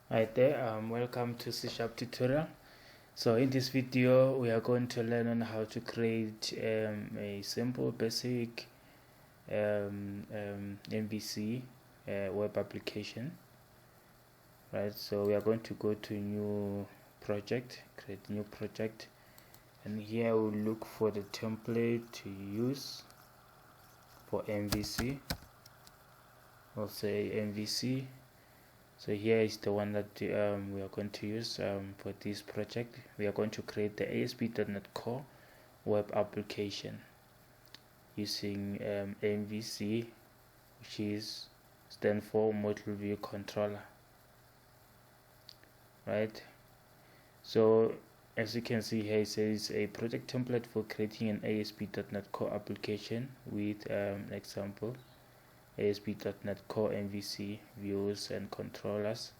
Hi there, welcome to C Tutoring. So in this video we are going to learn on how to create a simple basic MVC web application. Right, so we are going to go to new project, create new project, and here we'll look for the template to use for MVC. We'll say MVC. So here is the one that we are going to use for this project. We are going to create the ASP.NET Core web application using MVC, which is stand for Model View Controller. Right. So as you can see here, it says a project template for creating an ASP.NET Core application with example. ASP.NET Core MVC views and controllers.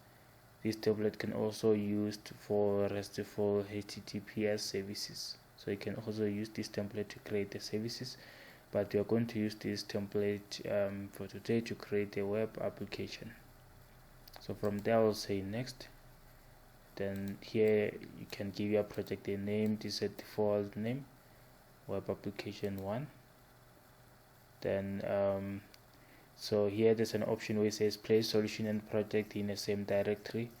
This template can also be used for RESTful HTTPS services. So you can also use this template to create the services, but we are going to use this template for today to create a web application. So from there I'll say next. Then here you can give your project a name. This is a default name, web application 1. Then so here there's an option where it says place solution and project in the same directory.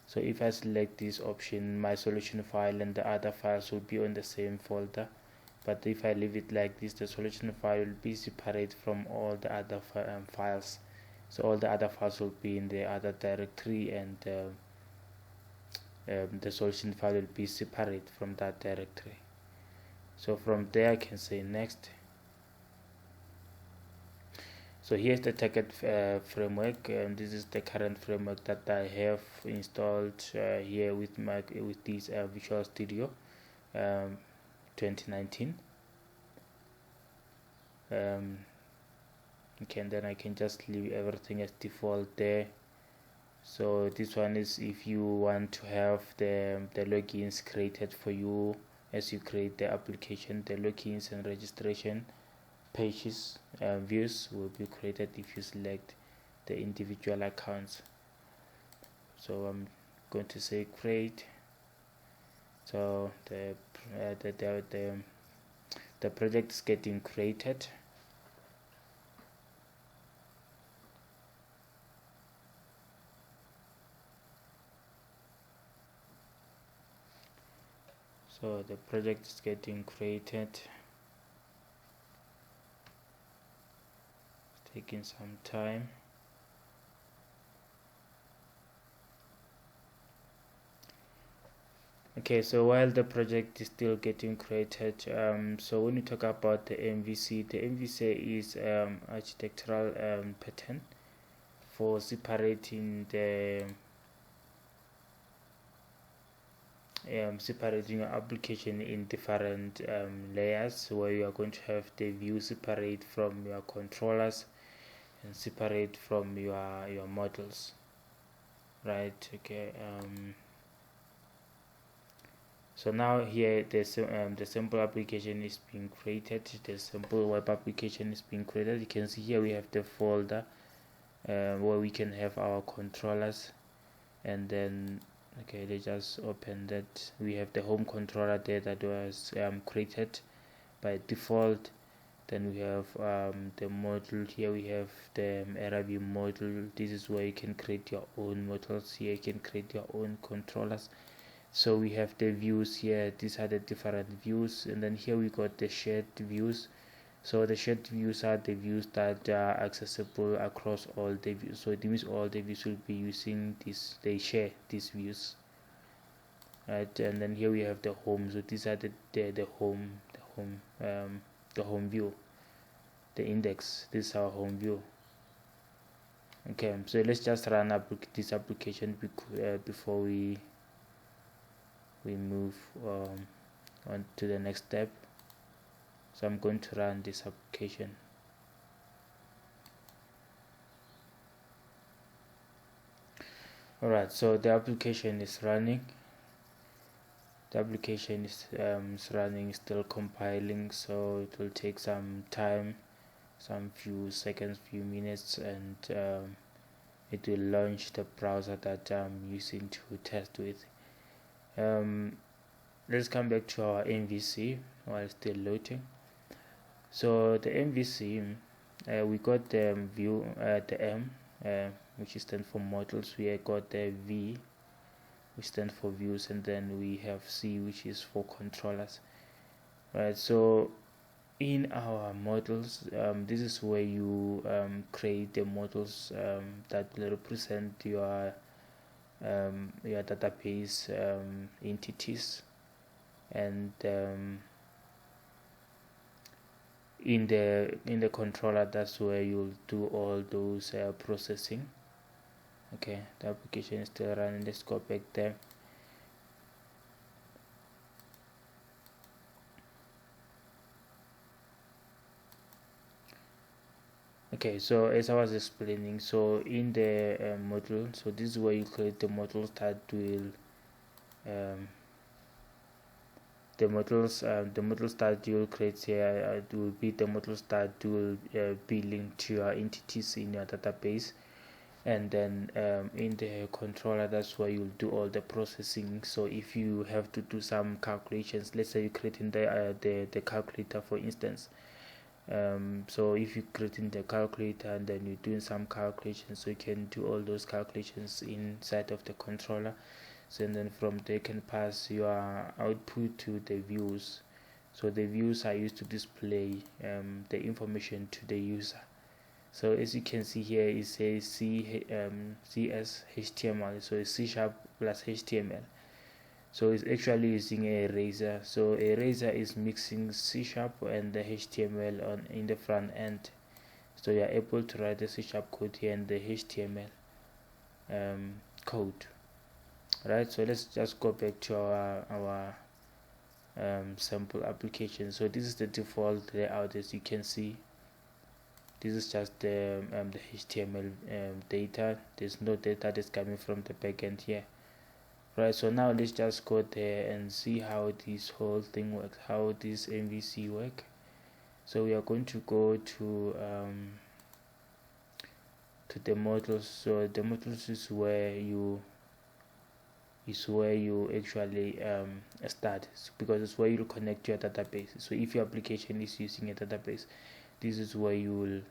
So if I select this option, my solution file and the other files will be on the same folder. But if I leave it like this, the solution file will be separate from all the other files. So all the other files will be in the other directory, and the solution file will be separate from that directory. So from there I can say next. So here's the target framework, and this is the current framework that I have installed here with this Visual Studio 2019. Okay, and then I can just leave everything as default there. So this one is if you want to have the logins created for you as you create the application. The logins and registration pages views will be created if you select the individual accounts. So I'm going to say create. So the project is getting created. So the project is getting created. Taking some time. Okay, so while the project is still getting created, so when we talk about the MVC is architectural pattern for separating the separating your application in different layers, where you are going to have the view separate from your controllers and separate from your models, right? Okay. So now here the simple application is being created. The simple web application is being created. You can see here we have the folder where we can have our controllers, and then okay, they just open that. We have the home controller there that was created by default. Then we have the model. Here we have the Rabbs model. This is where you can create your own models. Here you can create your own controllers. So we have the views here. These are the different views, and then here we got the shared views. So the shared views are the views that are accessible across all the views. So it means all the views will be using this. They share these views, right? And then here we have the home. So these are the home view, the index. This is our home view. Okay, so let's just run up this application before we move on to the next step. So I'm going to run this application. Alright, so the application is running. The application is running, still compiling, so it will take some time, some few seconds, few minutes, and it will launch the browser that I'm using to test with. Let's come back to our MVC while still loading. So the MVC, we got the view, the M, which stands for models. We got the V, which stands for views, and then we have C, which is for controllers. Right. So in our models, this is where you create the models that will represent your database entities, and in the controller, that's where you'll do all those processing. Okay, the application is still running. Let's go back there. Okay, so as I was explaining, so in the module, so this is where you create the modules that will the modules that you'll create here will be the modules that will be linked to your entities in your database. And then in the controller, that's where you'll do all the processing. So if you have to do some calculations, let's say you're creating the calculator, for instance. So if you're creating the calculator and then you're doing some calculations, so you can do all those calculations inside of the controller. So and then from there you can pass your output to the views. So the views are used to display the information to the user. So as you can see here, it says CS HTML, so it's C# plus HTML. So it's actually using a razor. So a razor is mixing C# and the HTML in the front end. So you are able to write the C# code here and the HTML code. Right, so let's just go back to our sample application. So this is the default layout. As you can see, this is just the HTML data. There's no data that's coming from the backend here. Right, so now let's just go there and see how this whole thing works, how this MVC work. So we are going to go to the modules. So the modules is where you actually start, because it's where you connect to your database. So if your application is using a database, this is where you will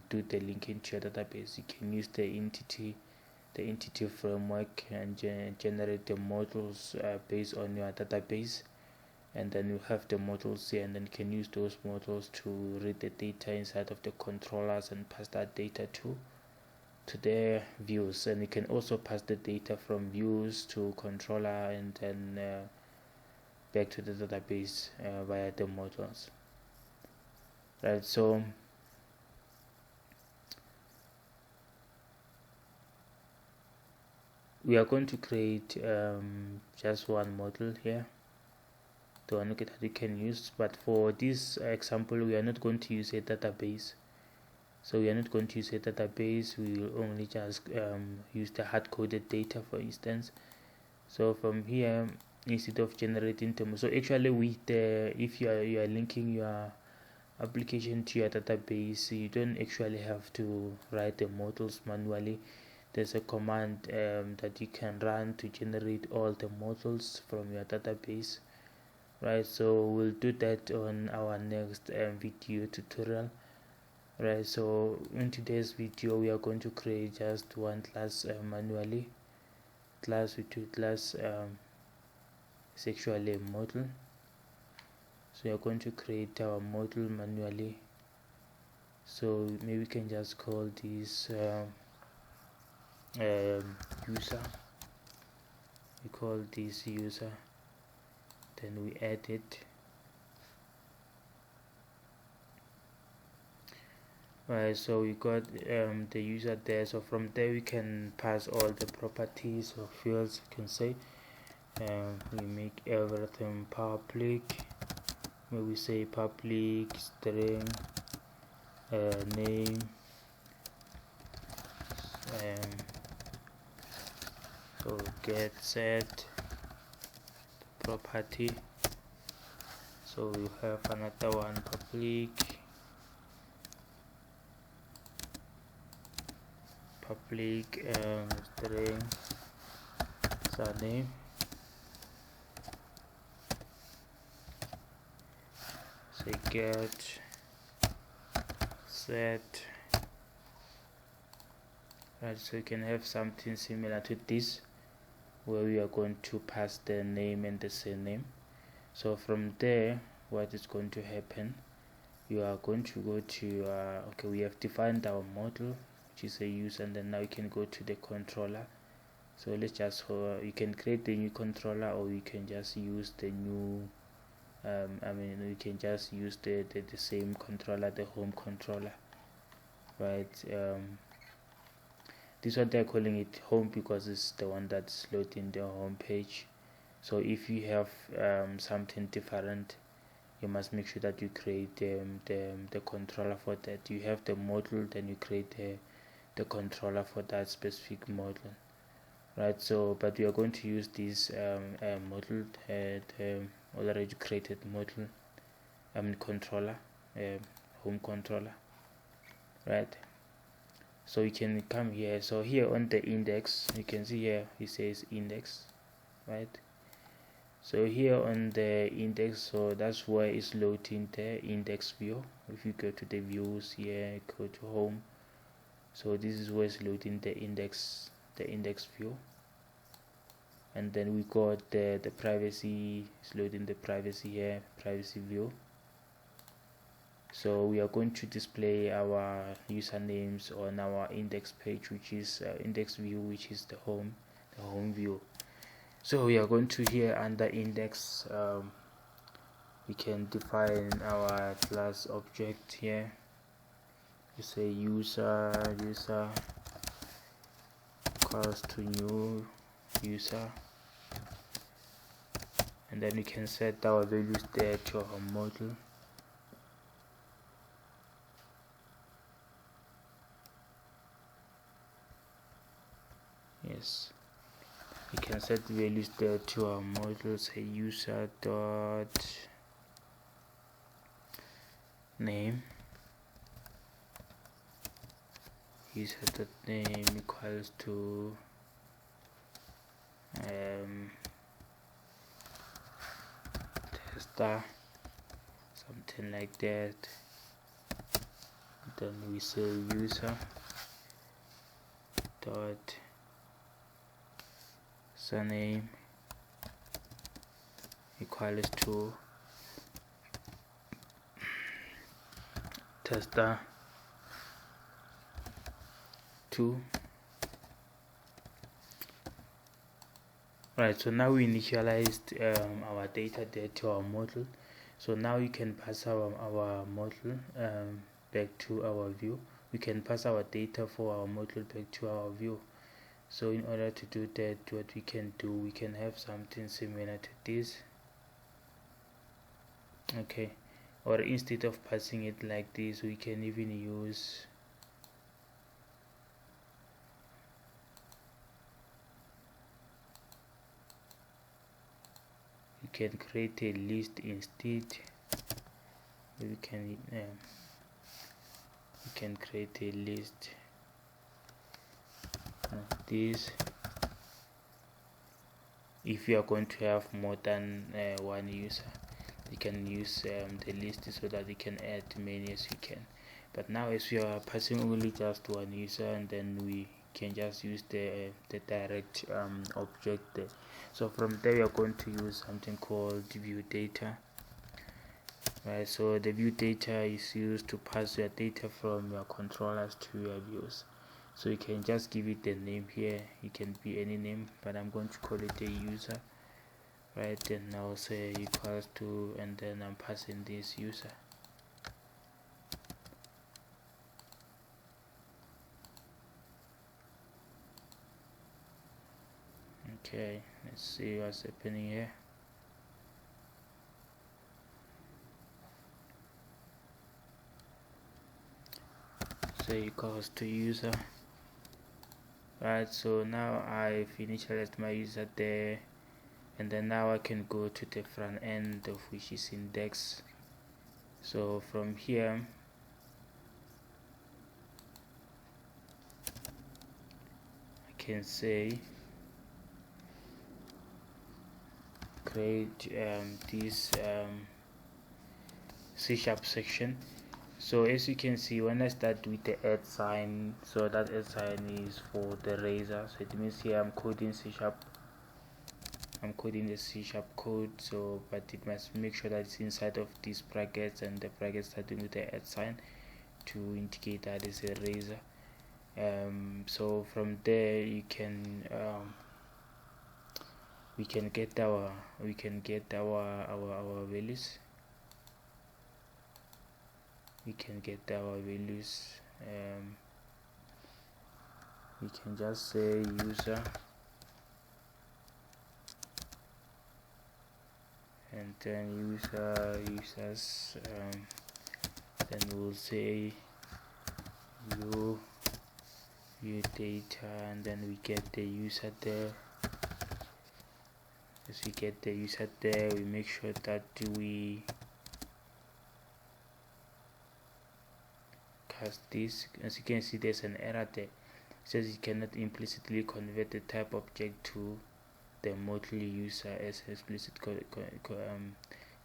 do the linking to your database. You can use the entity framework and generate the modules based on your database, and then you have the modules here, and then you can use those modules to read the data inside of the controllers and pass that data to the views. And you can also pass the data from views to controller and then back to the database via the modules. Right, so we are going to create just one model here, the one that you can use. But for this example, we are not going to use a database. So we are not going to use a database. We will only just use the hard-coded data, for instance. So from here, instead of generating them, so actually with if you are linking your application to your database, you don't actually have to write the models manually. There's a command that you can run to generate all the models from your database. Right, so we'll do that on our next video tutorial. Right, so in today's video we are going to create just one class manually. Class with two class is actually a model. So we are going to create our model manually. So maybe we can just call this user. We call this user, then we add it. Right, so we got the user there. So from there we can pass all the properties or fields. You can say we make everything public. Maybe we say public string name, so get set property. So we have another one, public public string surname, say get set. Right, so you can have something similar to this, where we are going to pass the name and the surname. So from there, what is going to happen, you are going to go to okay, we have defined our model, which is a user, and then now you can go to the controller. So let's just you can create the new controller, or you can just use the new you can just use the same controller, the home controller, right? This one they're calling it home because it's the one that's loading the home page. So if you have something different, you must make sure that you create the controller for that. You have the model, then you create the controller for that specific model, right? So but we are going to use this model, the already created model, controller, home controller, right? So you can come here. So here on the index, you can see here it says index, right? So here on the index, so that's where it's loading the index view. If you go to the views here, go to home, so this is where it's loading the index view. And then we got the privacy, it's loading the privacy here, privacy view. So we are going to display our usernames on our index page, which is index view, which is the home view. So we are going to here under index, we can define our class object here. You say user equals to new user, and then we can set our values there to our model. Yes, we can set the values there to our model. Say user dot name, user dot name equals to tester, something like that. Then we say user dot surname equals to tester 2. Right, so now we initialized our data there to our model. So now you can pass our model back to our view. We can pass our data for our model back to our view. So in order to do that, what we can do, we can have something similar to this. Okay, or instead of passing it like this, we can even use you can create a list instead. We can create a list like this. If you are going to have more than one user, you can use the list so that you can add many as you can. But now as we are passing only just one user, and then we can just use the direct object there. So from there we are going to use something called view data. Right, so the view data is used to pass your data from your controllers to your views. So you can just give it the name here. It can be any name, but I'm going to call it a user. Right, then I'll say equals to, and then I'm passing this user. Okay, let's see what's happening here. So equals to user. Right, so now I've initialized my user there, and then now I can go to the front end, of which is index. So from here can say create this C# section. So as you can see, when I start with the @ sign, so that @ sign is for the razor, so it means here I'm coding C#. I'm coding the C# code, so but it must make sure that it's inside of these brackets, and the brackets starting with the @ sign to indicate that it's a razor. So from there you can we can get our values. We can get our values. We can just say user, and then users, then we'll say view data, and then we get the user there. As we get the user there, we make sure that we cast this. As you can see, there's an error there. It says you cannot implicitly convert the type object to the model user as explicit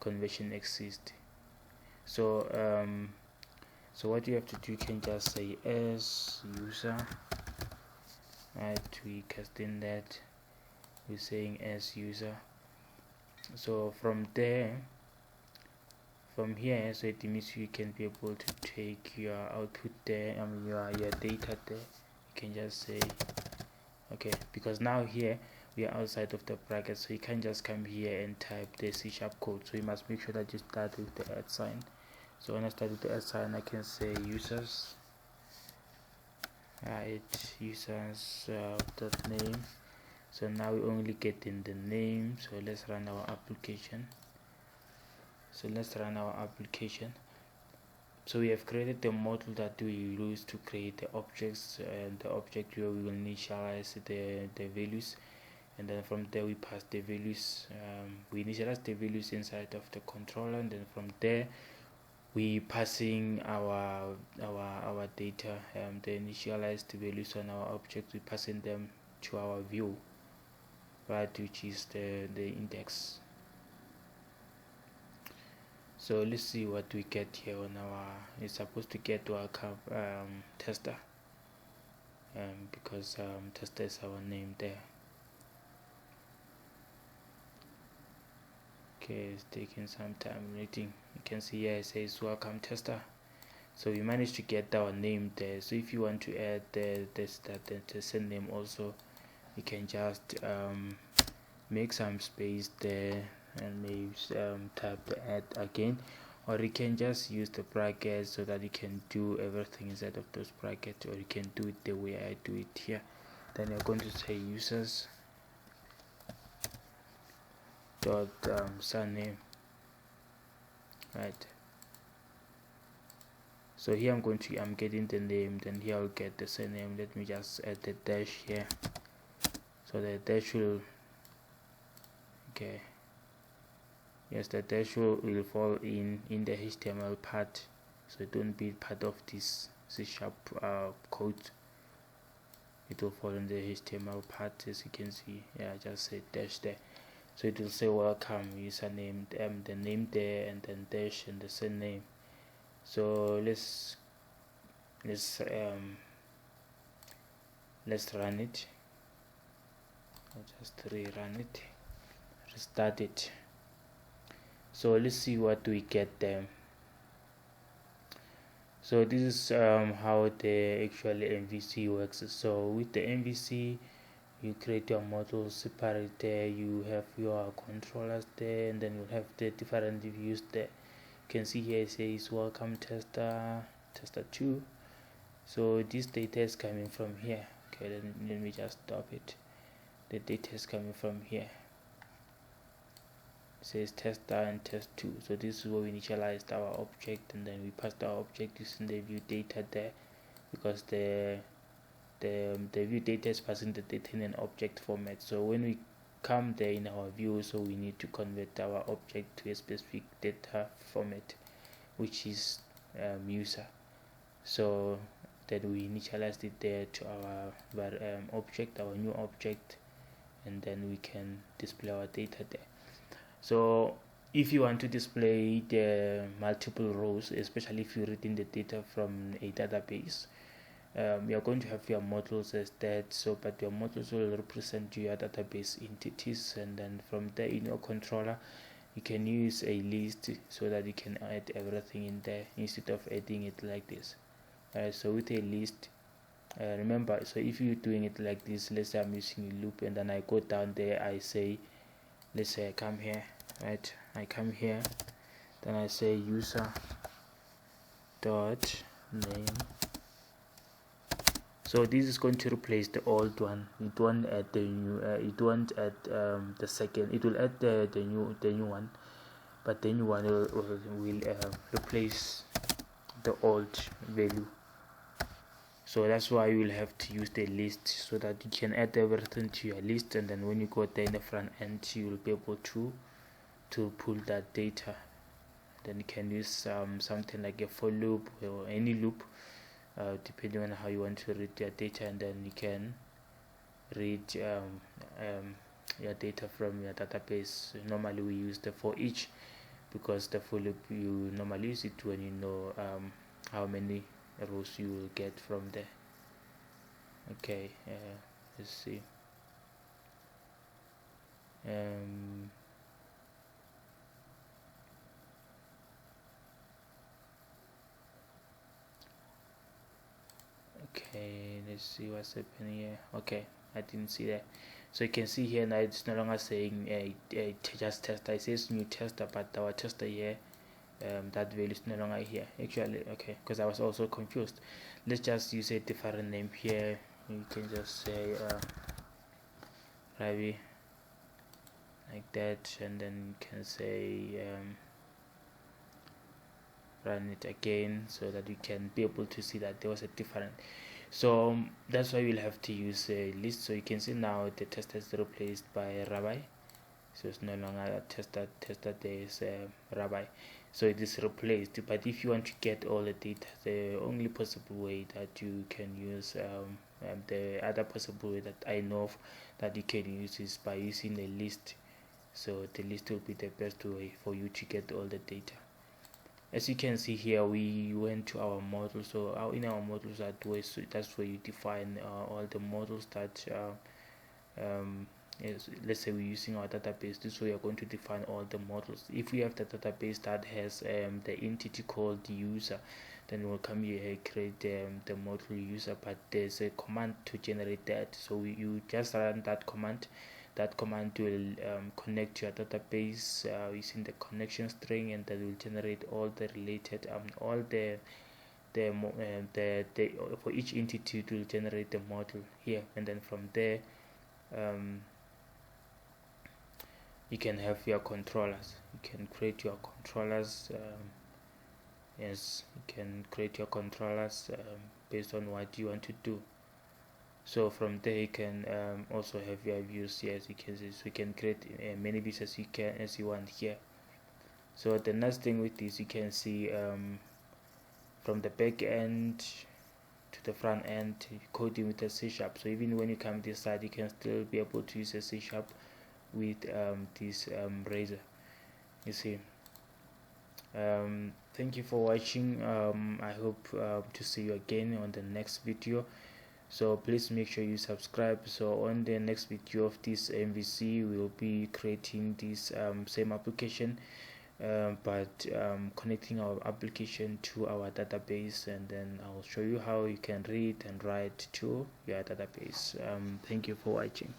conversion exists. So so what you have to do, you can just say as user, right? We cast in that, we're saying as user. So from there, from here, so it means you can be able to take your output there, your data there. You can just say okay, because now here we are outside of the bracket, so you can't just come here and type the C# code. So you must make sure that you start with the @ sign. So when I start with the @ sign, I can say users, right? Users dot name. So now we only get in the name. So let's run our application. So we have created the model that we use to create the objects, and the object where we will initialize the values, and then from there we pass the values. We initialize the values inside of the controller, and then from there we passing our data, the initialized values on our object, we passing them to our view, right, which is the index. So let's see what we get here on our, it's supposed to get welcome tester, because tester is our name there. Okay, it's taking some time reading. You can see here it says welcome tester. So we managed to get our name there. So if you want to add the tester name also, you can just make some space there and maybe type the add again, or you can just use the brackets so that you can do everything inside of those brackets, or you can do it the way I do it here. Then you're going to say users dot surname, right? So here I'm getting the name, then here I'll get the surname. Let me just add the dash here, so the dash will, okay, yes, the dash will fall in the HTML part, so it won't be part of this C# code. It will fall in the HTML part, as you can see. Yeah, just say dash there, so it will say welcome username, the name there, and then dash and the surname. So let's run it. I'll just rerun it, restart it. So let's see what we get there. So this is how the actual MVC works. So with the MVC, you create your model separate there, you have your controllers there, and then you'll have the different views there. You can see here it says welcome tester 2. So this data is coming from here. Okay, then let me just stop it. The data is coming from here. It says tester and test2. So this is where we initialized our object, and then we passed our object using the view data there, because the view data is passing the data in an object format. So when we come there in our view, so we need to convert our object to a specific data format, which is user. So then we initialized it there to our object, our new object, and then we can display our data there. So if you want to display the multiple rows, especially if you're reading the data from a database, you're going to have your models as that. So but your models will represent your database entities, and then from there in your controller you can use a list so that you can add everything in there instead of adding it like this. So with a list, remember, so if you're doing it like this, let's say I'm using a loop and then I go down there, I say, let's say I come here, right, I come here, then I say user dot name. So this is going to replace the old one. It won't add the new. It won't add the second. It will add the new one, but the new one will replace the old value. So that's why you will have to use the list so that you can add everything to your list, and then when you go there in the front end, you will be able to pull that data. Then you can use something like a for loop or any loop. Depending on how you want to read your data, and then you can read your data from your database. Normally we use the for each, because the for loop you normally use it when you know how many rows you will get from there. Okay, let's see. Okay, let's see what's happening here. Okay, I didn't see that. So you can see here now it's no longer saying a just tester. It says new tester, but our tester here, that value is no longer here actually. Okay, because I was also confused. Let's just use a different name here. You can just say Ravi like that, and then you can say run it again so that you can be able to see that there was a different. So that's why we'll have to use a list. So you can see now the tester is replaced by Rabbi, so it's no longer a tester. There is Rabbi, so it is replaced. But if you want to get all the data, the only possible way that you can use the other possible way that I know of that you can use is by using a list. So the list will be the best way for you to get all the data. As you can see here, we went to our model. So in our models, that's where you define all the models that let's say we're using our database. This way you're going to define all the models. If we have the database that has the entity called user, then we'll come here and create the model user, but there's a command to generate that. So you just run that command. That command will connect to your database using the connection string, and that will generate all the related all the for each entity it will generate the model here, and then from there you can have your controllers. You can create your controllers. Yes, you can create your controllers based on what you want to do. So from there you can also have your views here, as you can see. So you can create many views as you want here. So the next thing with this, you can see from the back end to the front end, coding with a C#. So even when you come this side, you can still be able to use a C# with this razor. You see. Thank you for watching. I hope to see you again on the next video. So please make sure you subscribe. So on the next video of this MVC, we will be creating this same application, but connecting our application to our database, and then I'll show you how you can read and write to your database. Thank you for watching.